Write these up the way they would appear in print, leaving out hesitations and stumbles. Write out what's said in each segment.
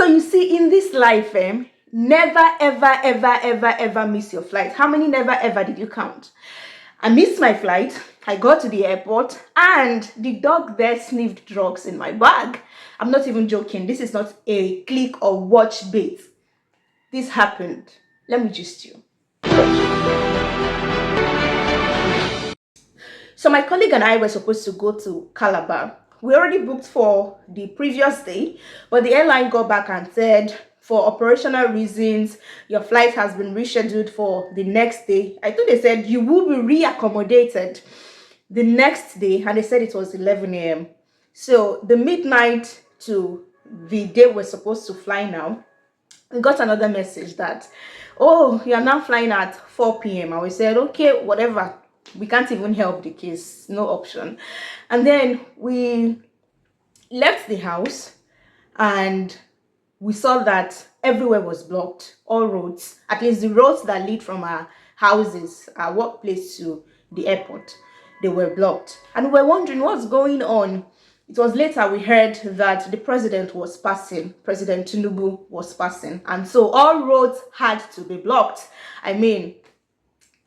So you see, in this life, never, ever, ever, ever, ever miss your flight. How many never, ever did you count? I missed my flight. I got to the airport and the dog there sniffed drugs in my bag. I'm not even joking. This is not a click or watch bait. This happened. Let me gist you. So my colleague and I were supposed to go to Calabar. We already booked for the previous day, but the airline got back and said, for operational reasons, your flight has been rescheduled for the next day. I think they said you will be reaccommodated the next day, and they said it was 11 a.m. So the midnight to the day we're supposed to fly now, we got another message that, oh, you are now flying at 4 p.m. and we said, okay, whatever. We can't even help the case, no option. And then we left the house and we saw that everywhere was blocked, all roads, at least the roads that lead from our houses, our workplace to the airport, they were blocked. And we were wondering what's going on. It was later we heard that the president was passing, President Tinubu was passing, and so all roads had to be blocked. I mean,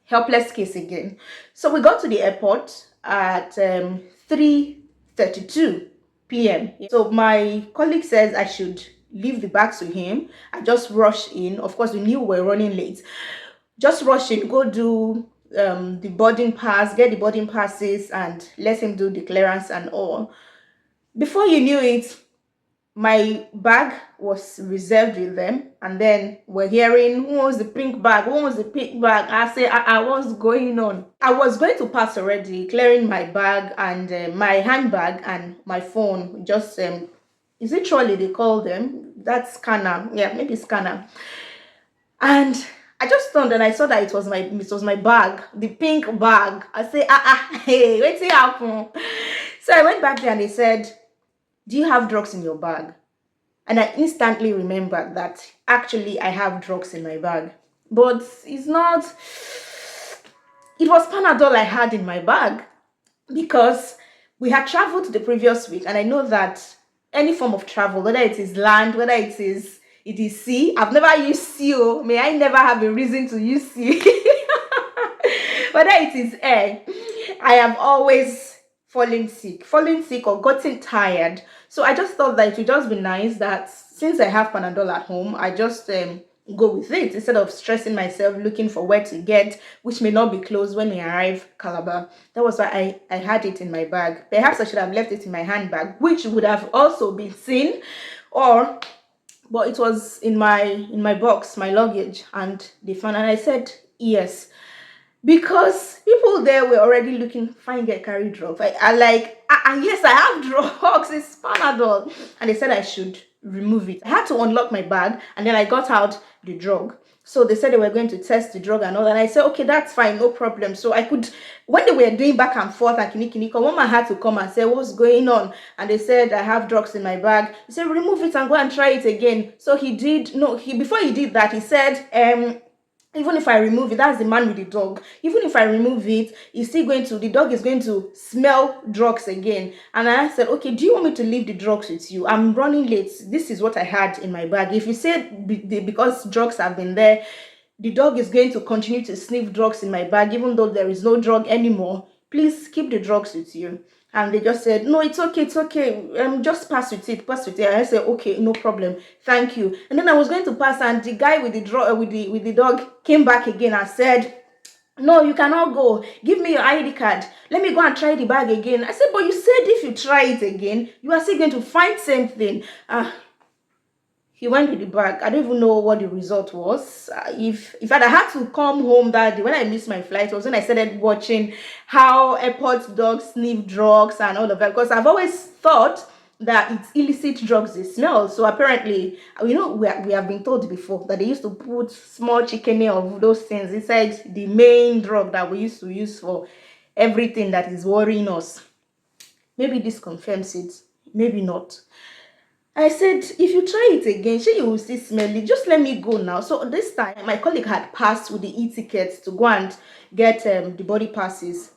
helpless case again. So we got to the airport at 3:32 p.m. So my colleague says I should leave the bags to him. I just rushed in. Of course, we knew we were running late. Just rush in, go do the boarding pass, get the boarding passes, and let him do the clearance and all. Before you knew it, my bag was reserved with them, and then we're hearing, who wants the pink bag? Who wants the pink bag? I say, what's going on? I was going to pass already, clearing my bag and my handbag and my phone. Just is it trolley they call them? That scanner, yeah, maybe scanner. And I just turned and I saw that it was my bag, the pink bag. I say, hey, what's it happen? So I went back there and they said, do you have drugs in your bag? And I instantly remembered that actually I have drugs in my bag. But it's not, it was Panadol I had in my bag because we had traveled the previous week, and I know that any form of travel, whether it is land, whether it is sea, I've never used sea, may I never have a reason to use sea. Whether it is air, I have always fallen sick or gotten tired. So I just thought that it would just be nice that since I have Panadol at home, I just go with it instead of stressing myself looking for where to get, which may not be closed when we arrive Calabar. That was why I had it in my bag. Perhaps I should have left it in my handbag, which would have also been seen, but it was in my box, my luggage, and they found, and I said yes. Because people there were already looking, fine, get carry drugs. I like, yes, I have drugs, it's Panadol. And they said I should remove it. I had to unlock my bag, and then I got out the drug. So they said they were going to test the drug and all that. And I said, okay, that's fine, no problem. So I could, when they were doing back and forth and kini, one man had to come and say, what's going on? And they said, I have drugs in my bag. He said, remove it and go and try it again. So he did, before he did that, he said, even if I remove it, that's the man with the dog. Even if I remove it, the dog is going to smell drugs again. And I said, okay, do you want me to leave the drugs with you? I'm running late. This is what I had in my bag. If you say because drugs have been there, the dog is going to continue to sniff drugs in my bag, even though there is no drug anymore, please keep the drugs with you. And they just said, no, it's okay. Just pass with it. And I said, okay, no problem, thank you. And then I was going to pass, and the guy with the dog came back again and said, no, you cannot go. Give me your ID card. Let me go and try the bag again. I said, but you said if you try it again, you are still going to find same thing. He went with the bag. I don't even know what the result was. If I had to come home that day, when I missed my flight, was when I started watching how airport dogs sniff drugs and all of that. Because I've always thought that it's illicit drugs they smell. So apparently, we have been told before that they used to put small chicken of those things inside the main drug that we used to use for everything that is worrying us. Maybe this confirms it, maybe not. I said, if you try it again, sure you will still smell it. Just let me go now. So this time, my colleague had passed with the e-tickets to go and get the body passes.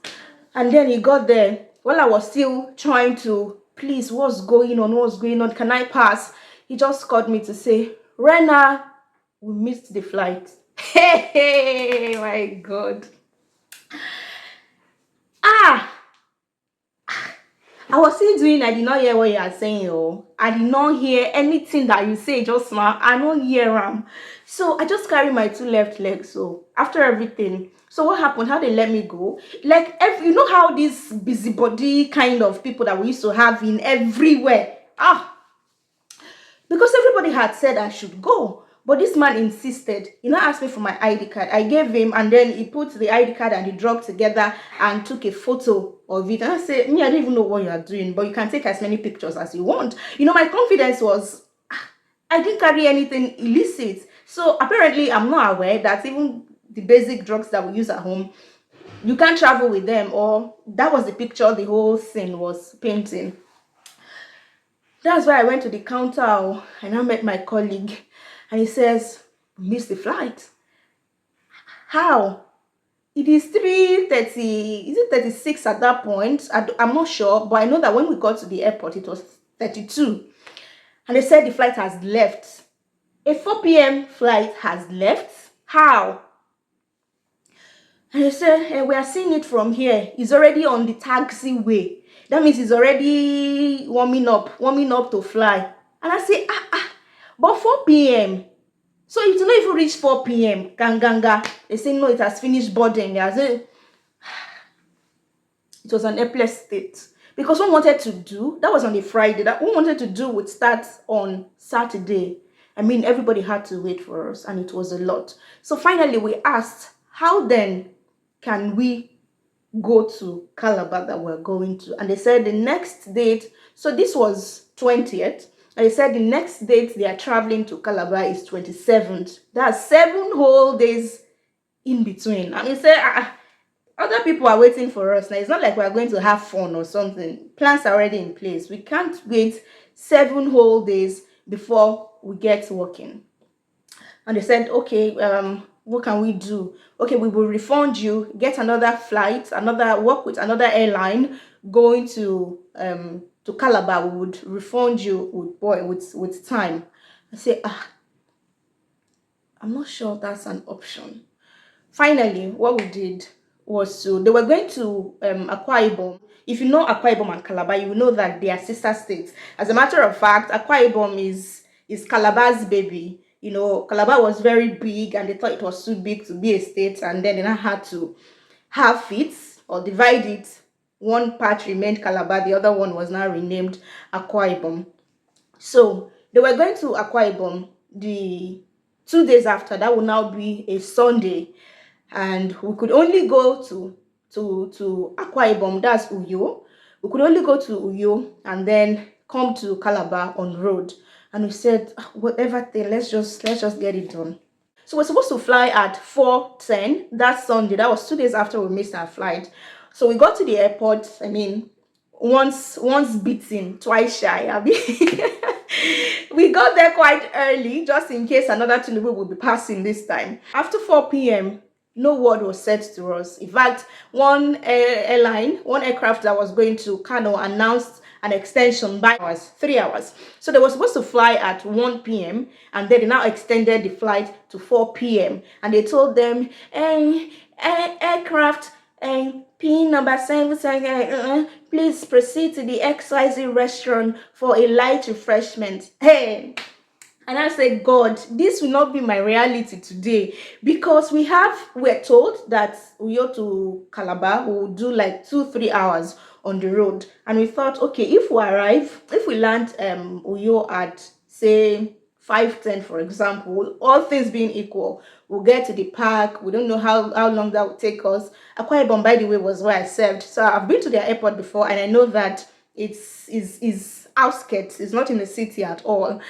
And then he got there. While I was still trying to, please, what's going on? Can I pass? He just called me to say, Rena, we missed the flight. Hey, my God. Ah, I was still doing, I did not hear what you are saying, oh. I did not hear anything that you say just now. I don't hear them. So I just carry my two left legs. So after everything, so what happened? How they let me go? Like, you know how these busybody kind of people that we used to have in everywhere. Because everybody had said I should go. But this man insisted. He now asked me for my ID card. I gave him, and then he put the ID card and the drug together and took a photo of it. And I said, me, I don't even know what you are doing, but you can take as many pictures as you want. You know, my confidence was, I didn't carry anything illicit. So apparently, I'm not aware that even the basic drugs that we use at home, you can't travel with them. Or that was the picture the whole thing was painting. That's why I went to the counter and I met my colleague, and he says, missed the flight. How? It is 3:30, is it 36 at that point? I'm not sure, but I know that when we got to the airport, it was 32. And they said the flight has left. A 4 p.m. flight has left? How? And they said, hey, we are seeing it from here. It's already on the taxiway. That means it's already warming up to fly. And I say, but 4 p.m. So it will not even reach 4 p.m. Ganganga. They say, no, it has finished boarding. It was an airplane state. Because one wanted to do, that was on the Friday, that one wanted to do would start on Saturday. I mean, everybody had to wait for us, and it was a lot. So finally, we asked, how then can we go to Calabar that we're going to? And they said the next date, so this was 20th, and they said the next date they are traveling to Calabar is 27th. That's 7 whole days in between. And they said, other people are waiting for us. Now, it's not like we're going to have fun or something. Plans are already in place. We can't wait 7 whole days before we get working. And they said, okay, what can we do? Okay, we will refund you, get another flight, work with another airline going to Calabar. We would refund you with time. I say, I'm not sure that's an option. Finally, what we did was they were going to Akwa Ibom. If you know Akwa Ibom and Calabar, you know that they are sister states. As a matter of fact, Akwa Ibom is Calabar's baby. You know, Calabar was very big and they thought it was too big to be a state, and then they now had to halve it or divide it. One part remained Calabar, the other one was now renamed Akwa Ibom. So they were going to Akwa Ibom the 2 days after. That will now be a Sunday, and we could only go to Akwa Ibom, that's Uyo. We could only go to Uyo and then come to Calabar on road. And we said, whatever thing, let's just get it done. So we're supposed to fly at 4:10 that Sunday. That was 2 days after we missed our flight. So we got to the airport. I mean, once beaten, twice shy. I mean, we got there quite early, just in case another Tinubu would be passing this time. After 4 p.m., no word was said to us. In fact, one aircraft that was going to Kano announced an extension by 3 hours. So they were supposed to fly at 1 p.m. and then they now extended the flight to 4 p.m. And they told them, aircraft pin number 7, please proceed to the XYZ restaurant for a light refreshment. Hey. And I said, God, this will not be my reality today, because we're told that we ought to Calabar, we will do like 2-3 hours on the road. And we thought, okay, if we land Uyo at say 5:10, for example, all things being equal, we'll get to the park. We don't know how long that will take us. Akwa Ibom, by the way, was where I served. So I've been to their airport before, and I know that it's outskirts. It's not in the city at all.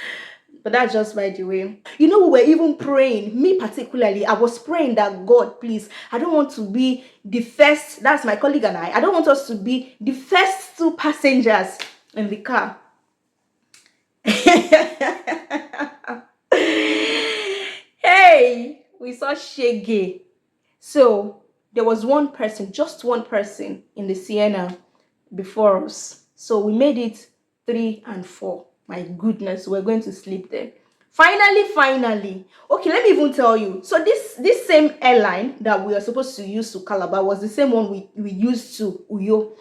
But that's just by the way. You know, we were even praying, me particularly, I was praying that, God, please, I don't want to be the first, that's my colleague and I don't want us to be the first 2 passengers in the car. Hey, we saw Shege. So there was just one person in the Sienna before us. So we made it 3 and 4. My goodness, we're going to sleep there. Finally, okay, let me even tell you. So this same airline that we are supposed to use to Calabar was the same one we used to Uyo.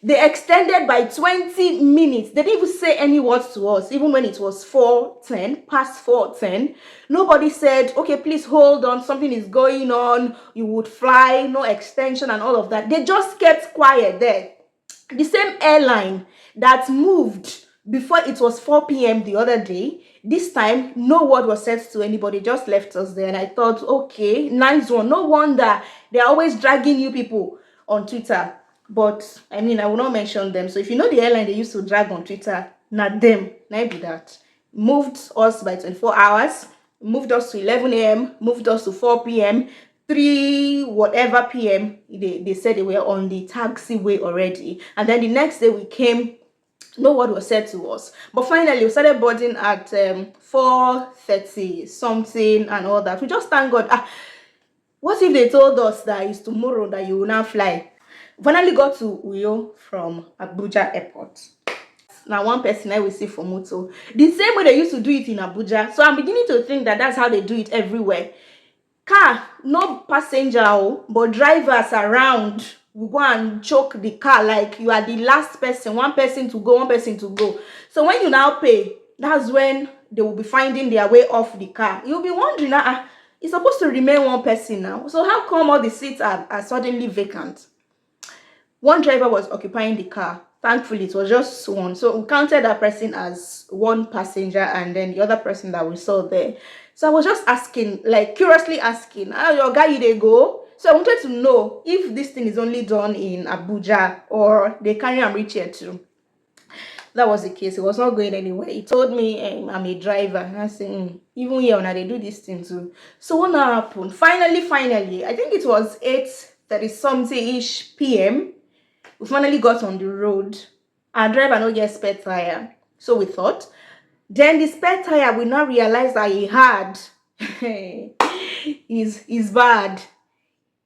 They extended by 20 minutes. They didn't even say any words to us, even when it was 4:10, past 4:10. Nobody said, okay, please hold on, something is going on, you would fly, no extension and all of that. They just kept quiet there. The same airline that moved before it was 4 p.m. the other day, this time no word was said to anybody, just left us there. And I thought, okay, nice one. No wonder they're always dragging you people on Twitter. But I mean, I will not mention them. So if you know the airline they used to drag on Twitter, not them, not be that. Moved us by 24 hours, moved us to 11 a.m., moved us to 4 p.m., 3 whatever p.m. They said they were on the taxiway already. And then the next day we came, no word was said to us. But finally, we started boarding at 4:30 something and all that. We just thank God. What if they told us that it's tomorrow that you will now fly? Finally got to Uyo from Abuja airport. Now one person I will see for moto. The same way they used to do it in Abuja. So I'm beginning to think that that's how they do it everywhere. Car, no passenger, but drivers around will go and choke the car like you are the last person, one person to go, one person to go. So when you now pay, that's when they will be finding their way off the car. You'll be wondering, it's supposed to remain one person now. So how come all the seats are suddenly vacant? One driver was occupying the car. Thankfully, it was just one. So we counted that person as one passenger and then the other person that we saw there. So I was just asking, like curiously asking, how your guy they go? So I wanted to know if this thing is only done in Abuja or they carry and reach here too. That was the case. He was not going anywhere. He told me I'm a driver. And I said, even here now they do this thing too. So what now happened? Finally, I think it was 8:30 something ish p.m. We finally got on the road. Our driver no get spare tire. So we thought. Then the spare tire, we now realized that he had is bad.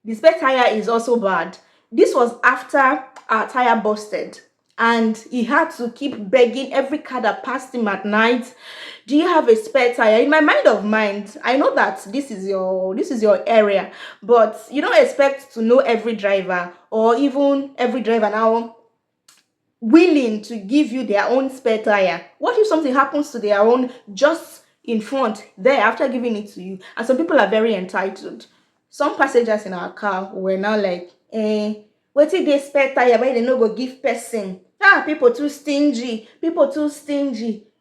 The spare tire is also bad. This was after our tire busted. And he had to keep begging every car that passed him at night, do you have a spare tire? In my mind, I know that this is your area, but you don't expect to know every driver or even every driver now willing to give you their own spare tire. What if something happens to their own just in front there after giving it to you? And some people are very entitled. Some passengers in our car were now like, what if they spare tire, but they no go give person? People too stingy.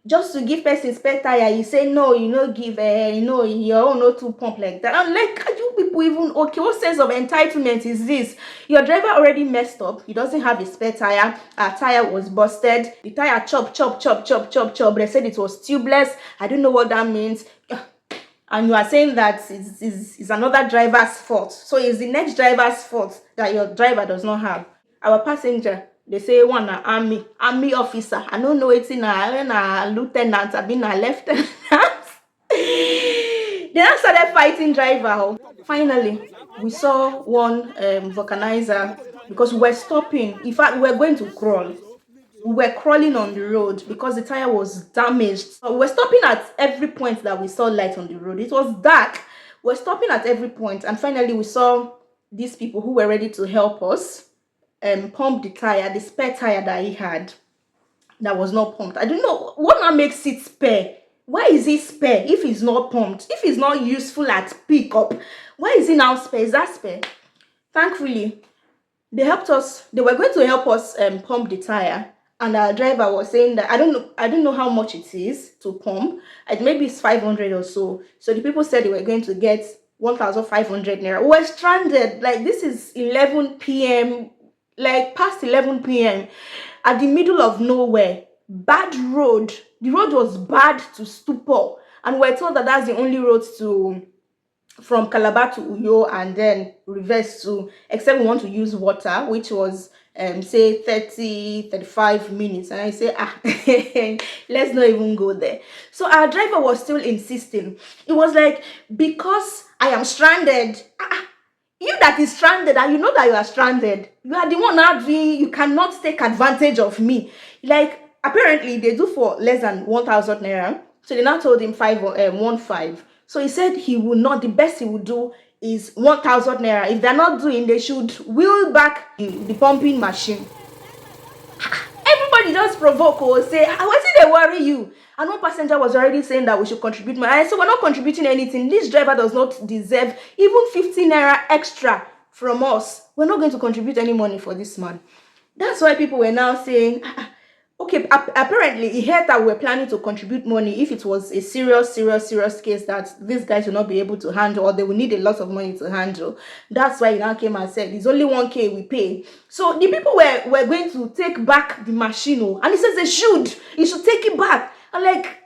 Just to give person spare tire, you say no, you no give, your own no too pump like that. I'm like, are you people even okay? What sense of entitlement is this? Your driver already messed up. He doesn't have a spare tire. Our tire was busted. The tire chop. They said it was tubeless. I don't know what that means. And you are saying that it's another driver's fault. So it's the next driver's fault that your driver does not have. Our passenger, they say one army officer. I don't know it's in a lieutenant, I've been a lieutenant. They now started fighting driver. Finally, we saw one vulcanizer because we were stopping. In fact, we were going to crawl. We were crawling on the road because the tire was damaged. So we were stopping at every point that we saw light on the road. It was dark. We were stopping at every point, and finally we saw these people who were ready to help us pump the tire, the spare tire that he had that was not pumped. I don't know what now makes it spare. Why is it spare if it's not pumped? If it's not useful at pickup, why is it now spare? Is that spare? Thankfully, they helped us. They were going to help us pump the tire. And our driver was saying that I don't know how much it is to pump. Maybe it's 500 or so. So the people said they were going to get 1,500 naira. We were stranded. Like this is 11 p.m. Like past 11 p.m. at the middle of nowhere. Bad road. The road was bad to stupor. And we were told that that's the only road from Calabar to Uyo and then reverse to, except we want to use water, which was say 35 minutes. And I say let's not even go there. So our driver was still insisting. It was like, because I am stranded, you that is stranded and you know that you are stranded, you are the one now doing, you cannot take advantage of me. Like, Apparently they do for less than 1,000 naira. So they now told him 1.5. So he said he will not, the best he would do is 1,000 naira. If they're not doing, they should wheel back the pumping machine. Everybody just provoke or say, why did they worry you? And one passenger was already saying that we should contribute money. I said, we're not contributing anything. This driver does not deserve even 15 naira extra from us. We're not going to contribute any money for this man. That's why people were now saying, okay, apparently he heard that we're planning to contribute money if it was a serious case that these guys will not be able to handle, or they will need a lot of money to handle. That's why he now came and said, it's only 1K we pay. So the people were going to take back the machine, and he says they should take it back. I'm like,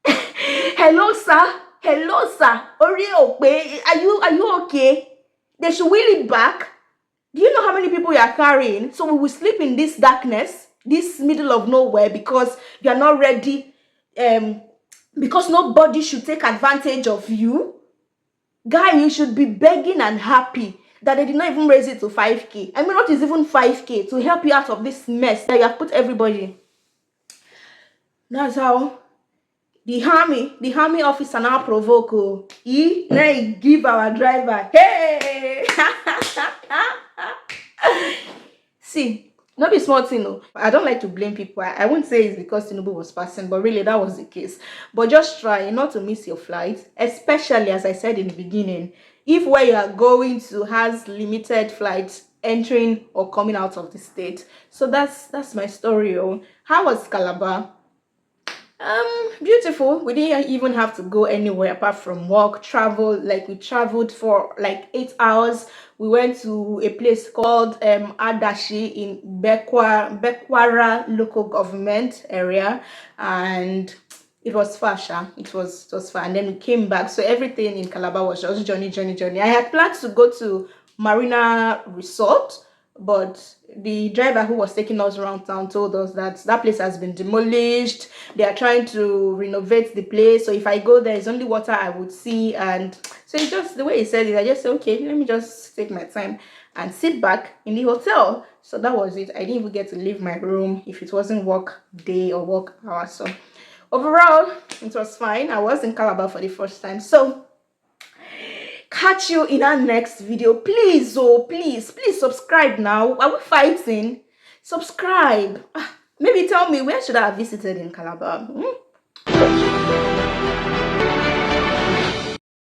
hello sir, are you okay? They should wheel it back. Do you know how many people you are carrying? So we will sleep in this darkness, this middle of nowhere, because you are not ready, because nobody should take advantage of you. Guy, you should be begging and happy that they did not even raise it to 5K. I mean, what is even 5K to help you out of this mess that you have put everybody? That's how the army officer now provoke. He now give our driver, hey. See, not be small thing, no. I don't like to blame people. I won't say it's because Tinubu was passing, but really that was the case. But just try not to miss your flight, especially as I said in the beginning, if where you are going to has limited flights entering or coming out of the state. So that's my story. How was Calabar? Beautiful. We didn't even have to go anywhere apart from work, travel. Like, we traveled for like 8 hours. We went to a place called Adashi in Bekwara local government area, and it was far, it was far. And then we came back, so everything in Calabar was just journey. I had planned to go to Marina Resort, but the driver who was taking us around town told us that that place has been demolished. They are trying to renovate the place, so if I go there, it's only water I would see. And so it's just the way he said it, I just said, okay, let me just take my time and sit back in the hotel. So that was it. I didn't even get to leave my room if it wasn't work day or work hour. So overall, it was fine. I was in Calabar for the first time. So catch you in our next video. Please, please subscribe now. Are we fighting? Subscribe. Maybe tell me, where should I have visited in Calabar?